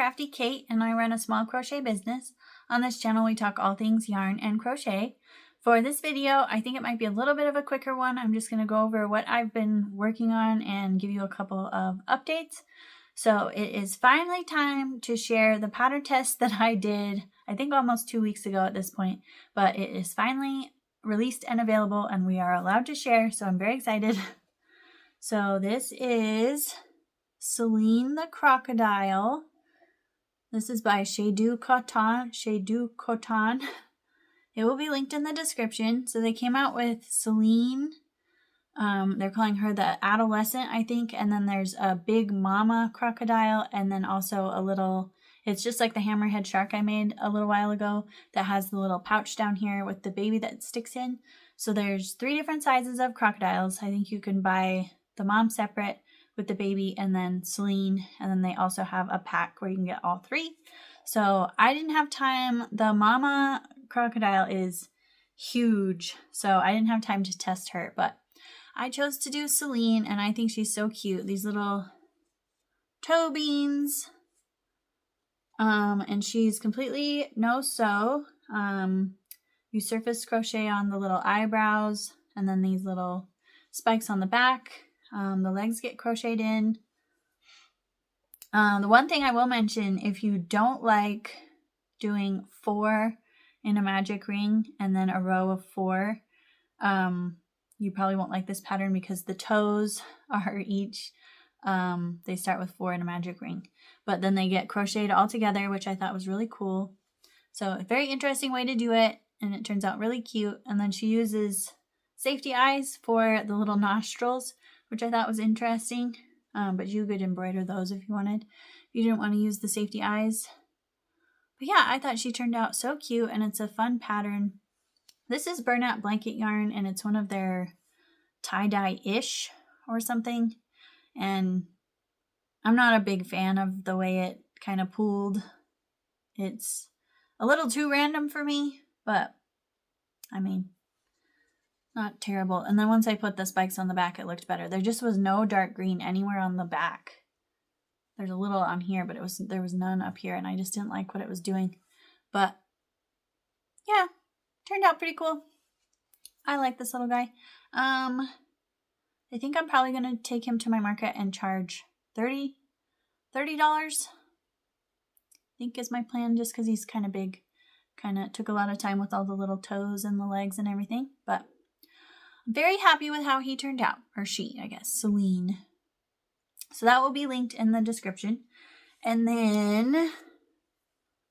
Crafty Kate, and I run a small crochet business. On this channel, we talk all things yarn and crochet. For this video, I think it might be a little bit of a quicker one. I'm just going to go over what I've been working on and give you a couple of updates. So it is finally time to share the pattern test that I did, I think almost 2 weeks ago at this point, but it is finally released and available and we are allowed to share, so I'm very excited. So this is Celine the Crocodile. This is by Chez Du Coton. It will be linked in the description. So they came out with Celine. They're calling her the adolescent, I think. And then there's a big mama crocodile. And then also a little, it's just like the hammerhead shark I made a little while ago that has the little pouch down here with the baby that sticks in. So there's 3 different sizes of crocodiles. I think you can buy the mom separate with the baby and then Celine, and then they also have a pack where you can get all 3. So I didn't have time. The mama crocodile is huge, so I didn't have time to test her, but I chose to do Celine, and I think she's so cute. These little toe beans, and she's completely no-sew. You surface crochet on the little eyebrows, and then these little spikes on the back. The legs get crocheted in. The one thing I will mention, if you don't like doing 4 in a magic ring and then a row of 4, you probably won't like this pattern because the toes are each, they start with 4 in a magic ring, but then they get crocheted all together, which I thought was really cool. So a very interesting way to do it, and it turns out really cute. And then she uses safety eyes for the little nostrils, which I thought was interesting, but you could embroider those if you wanted. If you didn't want to use the safety eyes. But yeah, I thought she turned out so cute, and it's a fun pattern. This is burnout blanket yarn, and it's one of their tie-dye-ish or something. And I'm not a big fan of the way it kind of pooled. It's a little too random for me, but I mean, not terrible. And then once I put the spikes on the back, it looked better. There just was no dark green anywhere on the back. There's a little on here, but there was none up here, and I just didn't like what it was doing. But yeah, turned out pretty cool. I like this little guy. I think I'm probably going to take him to my market and charge $30. I think is my plan, just because he's kind of big. Kind of took a lot of time with all the little toes and the legs and everything, but I'm very happy with how he turned out, or she, I guess, Celine. So that will be linked in the description. And then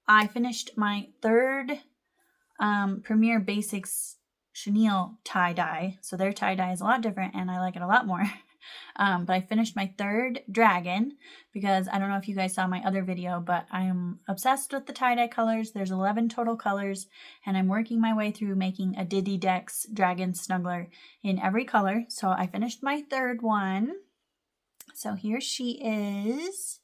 I finished my 3rd Premier Basics chenille tie-dye. So their tie-dye is a lot different, and I like it a lot more. But I finished my 3rd dragon because I don't know if you guys saw my other video, but I am obsessed with the tie-dye colors. There's 11 total colors, and I'm working my way through making a Diddy Dex dragon snuggler in every color. So I finished my 3rd one. So here she is.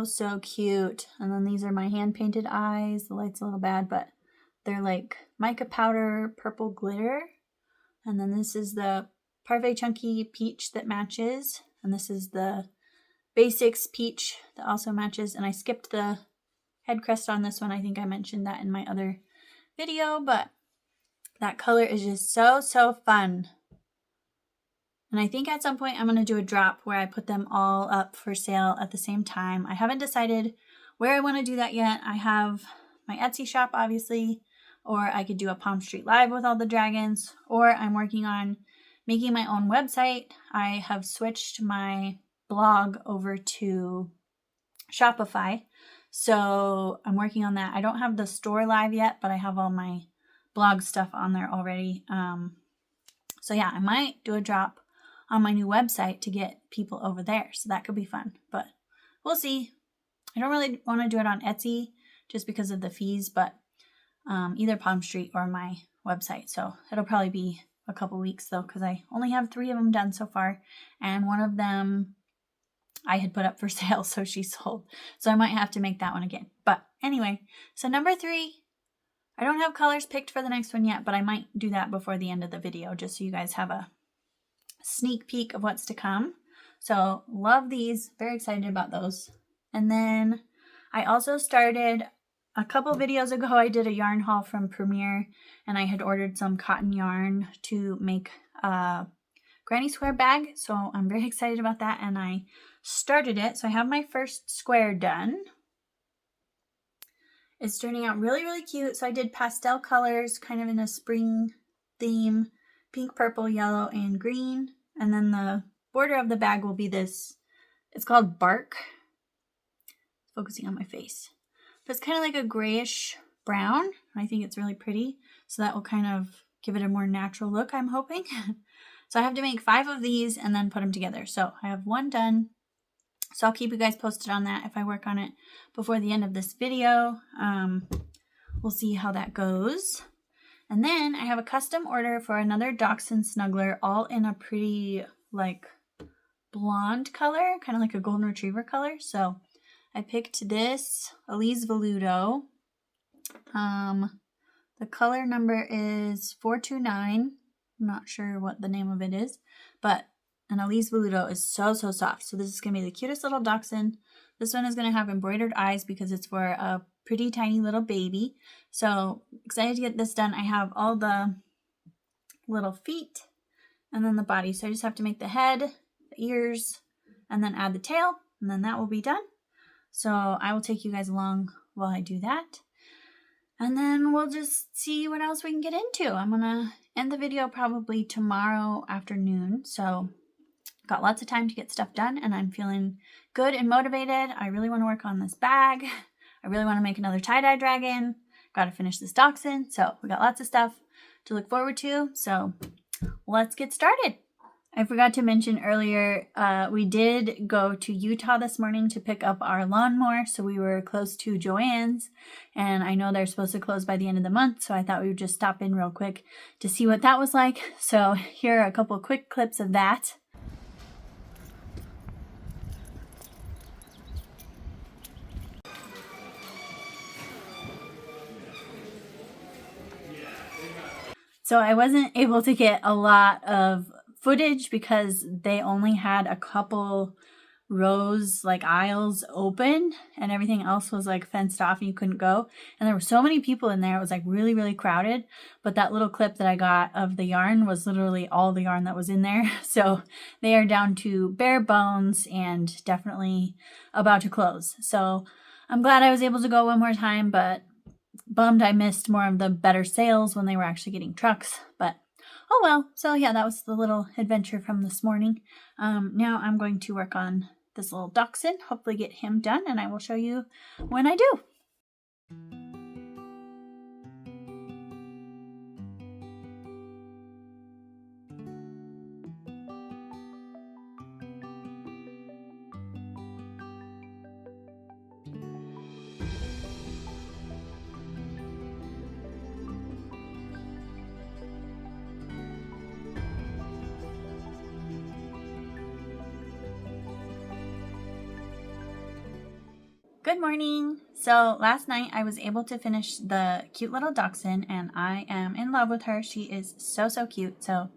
So cute. And then these are my hand-painted eyes. The light's a little bad, but they're like mica powder purple glitter. And then this is the Parfait Chunky peach that matches. And this is the Basics peach that also matches. And I skipped the head crest on this one. I think I mentioned that in my other video, but that color is just so fun. And I think at some point I'm going to do a drop where I put them all up for sale at the same time. I haven't decided where I want to do that yet. I have my Etsy shop, obviously, or I could do a PalmStreet Live with all the dragons, or I'm working on making my own website. I have switched my blog over to Shopify, so I'm working on that. I don't have the store live yet, but I have all my blog stuff on there already. So yeah, I might do a drop on my new website to get people over there, so that could be fun, but we'll see. I don't really want to do it on Etsy just because of the fees, but either PalmStreet or my website. So it'll probably be a couple weeks though, because I only have 3 of them done so far, and one of them I had put up for sale, so she sold. So I might have to make that one again. But anyway, so number 3, I don't have colors picked for the next one yet, but I might do that before the end of the video just so you guys have a sneak peek of what's to come. So love these, very excited about those. And then I also started a couple videos ago, I did a yarn haul from Premier, and I had ordered some cotton yarn to make a granny square bag. So I'm very excited about that, and I started it. So I have my first square done. It's turning out really, really cute. So I did pastel colors, kind of in a spring theme, pink, purple, yellow, and green. And then the border of the bag will be this, it's called Bark. Focusing on my face. But it's kind of like a grayish brown. I think it's really pretty. So that will kind of give it a more natural look, I'm hoping. So I have to make 5 of these and then put them together. So I have 1 done. So I'll keep you guys posted on that if I work on it before the end of this video. We'll see how that goes. And then I have a custom order for another Dachshund snuggler, all in a pretty like blonde color, kind of like a golden retriever color. So I picked this Elise Veludo. The color number is 429. I'm not sure what the name of it is, but an Elise Veludo is so soft. So this is going to be the cutest little dachshund. This one is going to have embroidered eyes because it's for a pretty tiny little baby. So excited to get this done. I have all the little feet and then the body. So I just have to make the head, the ears, and then add the tail, and then that will be done. So I will take you guys along while I do that. And then we'll just see what else we can get into. I'm going to end the video probably tomorrow afternoon. So got lots of time to get stuff done, and I'm feeling good and motivated. I really want to work on this bag. I really want to make another tie-dye dragon. Got to finish this dachshund. So we got lots of stuff to look forward to. So let's get started. I forgot to mention earlier, we did go to Utah this morning to pick up our lawnmower. So we were close to Joann's, and I know they're supposed to close by the end of the month. So I thought we would just stop in real quick to see what that was like. So here are a couple quick clips of that. So I wasn't able to get a lot of footage because they only had a couple rows, like aisles open, and everything else was like fenced off and you couldn't go. And there were so many people in there. It was like really, really crowded. But that little clip that I got of the yarn was literally all the yarn that was in there. So they are down to bare bones and definitely about to close. So I'm glad I was able to go one more time, but bummed I missed more of the better sales when they were actually getting trucks, but oh well. So yeah, that was the little adventure from this morning. Now I'm going to work on this little dachshund, hopefully get him done, and I will show you when I do. Good morning. So last night I was able to finish the cute little dachshund, and I am in love with her. She is so cute. So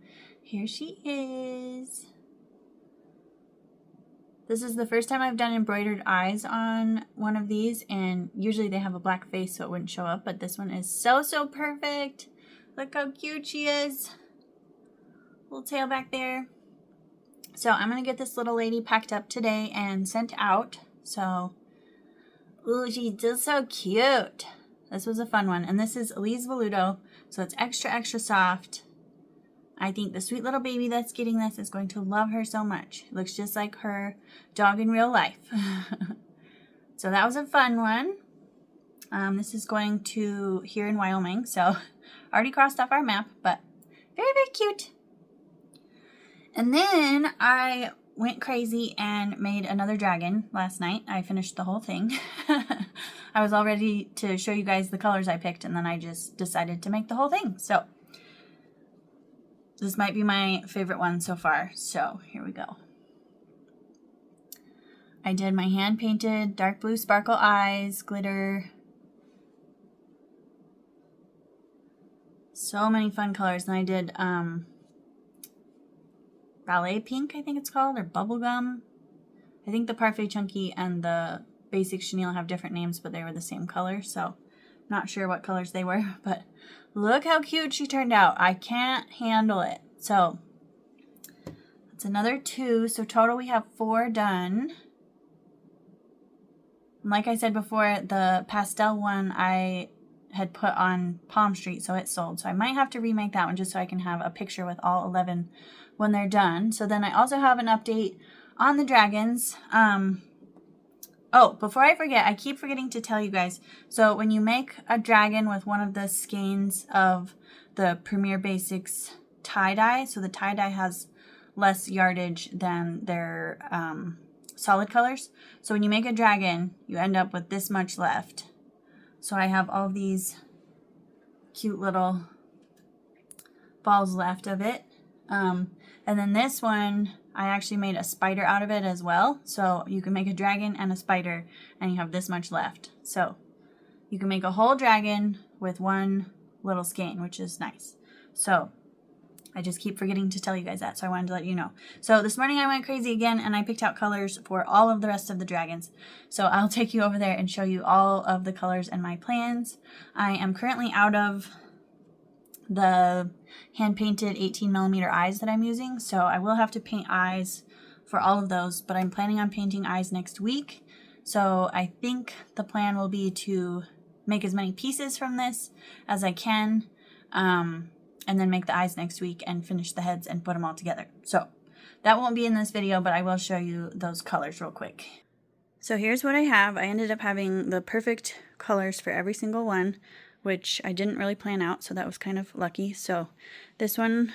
here she is. This is the first time I've done embroidered eyes on one of these, and usually they have a black face so it wouldn't show up, but this one is so perfect. Look how cute she is. Little tail back there. So I'm going to get this little lady packed up today and sent out. So ooh, she's just so cute. This was a fun one. And this is Elise Veludo, so it's extra soft. I think the sweet little baby that's getting this is going to love her so much. It looks just like her dog in real life. So that was a fun one. This is going to here in Wyoming, so already crossed off our map, but very cute. And then I went crazy and made another dragon last night. I finished the whole thing. I was all ready to show you guys the colors I picked, and then I just decided to make the whole thing. So this might be my favorite one so far. So here we go. I did my hand painted dark blue sparkle eyes, glitter. So many fun colors. And I did ballet pink, I think it's called, or bubblegum. I think the Parfait Chunky and the basic chenille have different names, but they were the same color, so not sure what colors they were, but look how cute she turned out. I can't handle it. So that's another 2, so total we have 4 done. Like I said before, the pastel one I had put on PalmStreet, so it sold. So I might have to remake that one just so I can have a picture with all 11 when they're done. So then I also have an update on the dragons. Oh, before I forget, I keep forgetting to tell you guys. So when you make a dragon with one of the skeins of the Premier Basics tie-dye, so the tie-dye has less yardage than their solid colors. So when you make a dragon, you end up with this much left. So I have all these cute little balls left of it. And then this one, I actually made a spider out of it as well. So you can make a dragon and a spider and you have this much left. So you can make a whole dragon with one little skein, which is nice. So I just keep forgetting to tell you guys that, so I wanted to let you know. So this morning I went crazy again and I picked out colors for all of the rest of the dragons. So I'll take you over there and show you all of the colors and my plans. I am currently out of the hand-painted 18mm eyes that I'm using, so I will have to paint eyes for all of those, but I'm planning on painting eyes next week. So I think the plan will be to make as many pieces from this as I can, and then make the eyes next week and finish the heads and put them all together. So that won't be in this video, but I will show you those colors real quick. So here's what I have. I ended up having the perfect colors for every single one, which I didn't really plan out, so that was kind of lucky. So this one,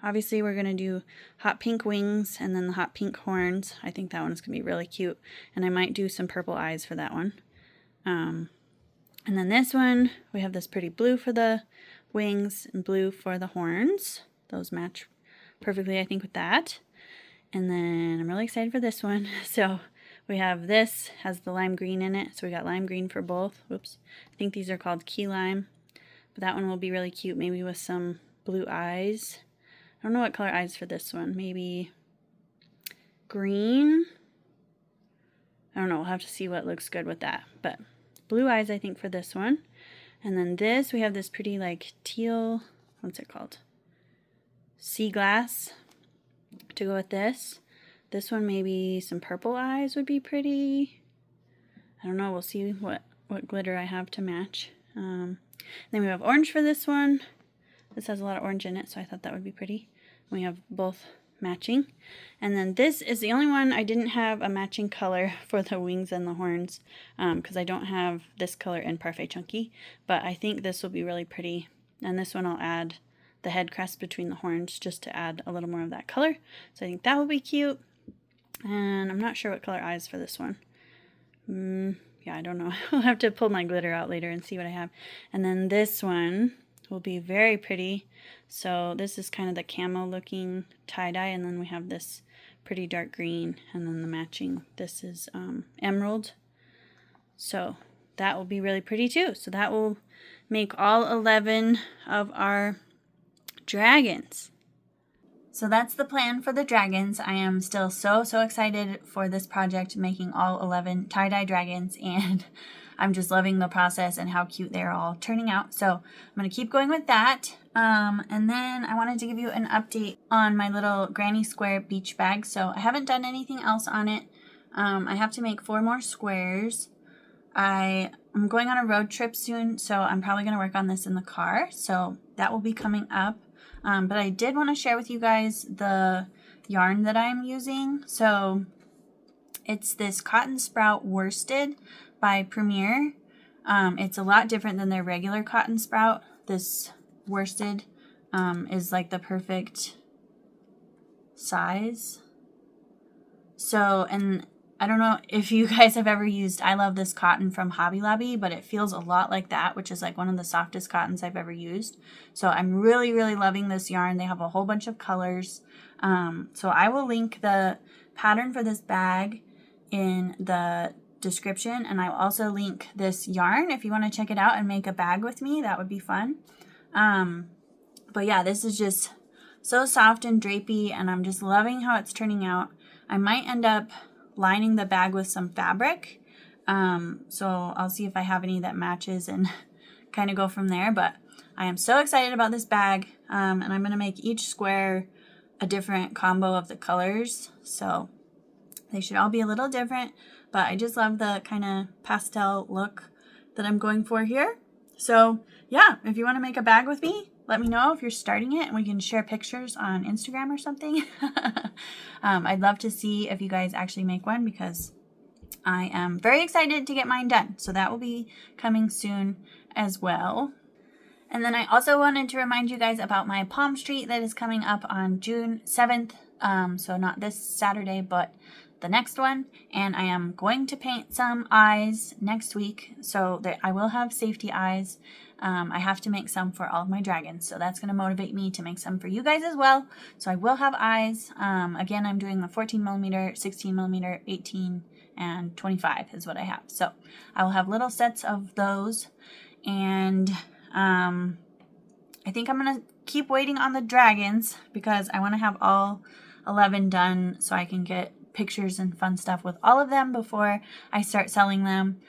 obviously we're going to do hot pink wings and then the hot pink horns. I think that one's going to be really cute, and I might do some purple eyes for that one. And then this one, we have this pretty blue for the wings and blue for the horns. Those match perfectly, I think, with that. And then I'm really excited for this one. So we have this, has the lime green in it. So we got lime green for both. Whoops. I think these are called key lime. But that one will be really cute, maybe with some blue eyes. I don't know what color eyes for this one. Maybe green. I don't know. We'll have to see what looks good with that. But blue eyes, I think, for this one. And then this, we have this pretty like teal, what's it called? Sea glass to go with this. This one, maybe some purple eyes would be pretty. I don't know. We'll see what glitter I have to match. Then we have orange for this one. This has a lot of orange in it, so I thought that would be pretty. We have both matching. And then this is the only one I didn't have a matching color for the wings and the horns, because I don't have this color in Parfait Chunky, but I think this will be really pretty. And this one I'll add the head crest between the horns just to add a little more of that color. So I think that will be cute. And I'm not sure what color eyes for this one. Yeah, I don't know. I'll have to pull my glitter out later and see what I have. And then this one will be very pretty. So this is kind of the camo looking tie-dye, and then we have this pretty dark green, and then the matching, this is emerald. So that will be really pretty too. So that will make all 11 of our dragons. So that's the plan for the dragons. I am still so excited for this project, making all 11 tie-dye dragons, and I'm just loving the process and how cute they're all turning out. So I'm going to keep going with that. And then I wanted to give you an update on my little granny square beach bag. So I haven't done anything else on it. I have to make 4 more squares. I'm going on a road trip soon, so I'm probably going to work on this in the car. So that will be coming up. But I did want to share with you guys the yarn that I'm using. So it's this Cotton Sprout Worsted by Premier. It's a lot different than their regular Cotton Sprout. This worsted is like the perfect size. So, and I don't know if you guys have ever used I Love This Cotton from Hobby Lobby, but it feels a lot like that, which is like one of the softest cottons I've ever used. So I'm really loving this yarn. They have a whole bunch of colors. So I will link the pattern for this bag in the description, and I'll also link this yarn if you want to check it out and make a bag with me. That would be fun. But yeah, this is just so soft and drapey, and I'm just loving how it's turning out. I might end up lining the bag with some fabric. So I'll see if I have any that matches and kind of go from there. But I am so excited about this bag, and I'm going to make each square a different combo of the colors. So they should all be a little different, but I just love the kind of pastel look that I'm going for here. So yeah, if you want to make a bag with me, let me know if you're starting it and we can share pictures on Instagram or something. I'd love to see if you guys actually make one because I am very excited to get mine done. So that will be coming soon as well. And then I also wanted to remind you guys about my PalmStreet that is coming up on June 7th. So not this Saturday, but the next one. And I am going to paint some eyes next week. So that I will have safety eyes. I have to make some for all of my dragons. So that's going to motivate me to make some for you guys as well. So I will have eyes. Again, I'm doing the 14 millimeter, 16 millimeter, 18, and 25 is what I have. So I will have little sets of those. And I think I'm going to keep waiting on the dragons because I want to have all 11 done so I can get pictures and fun stuff with all of them before I start selling them.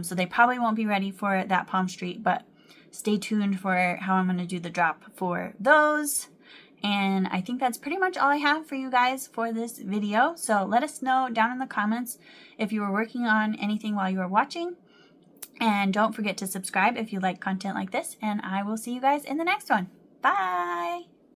So they probably won't be ready for that PalmStreet, but stay tuned for how I'm going to do the drop for those. And I think that's pretty much all I have for you guys for this video. So let us know down in the comments if you were working on anything while you were watching. And don't forget to subscribe if you like content like this. And I will see you guys in the next one. Bye!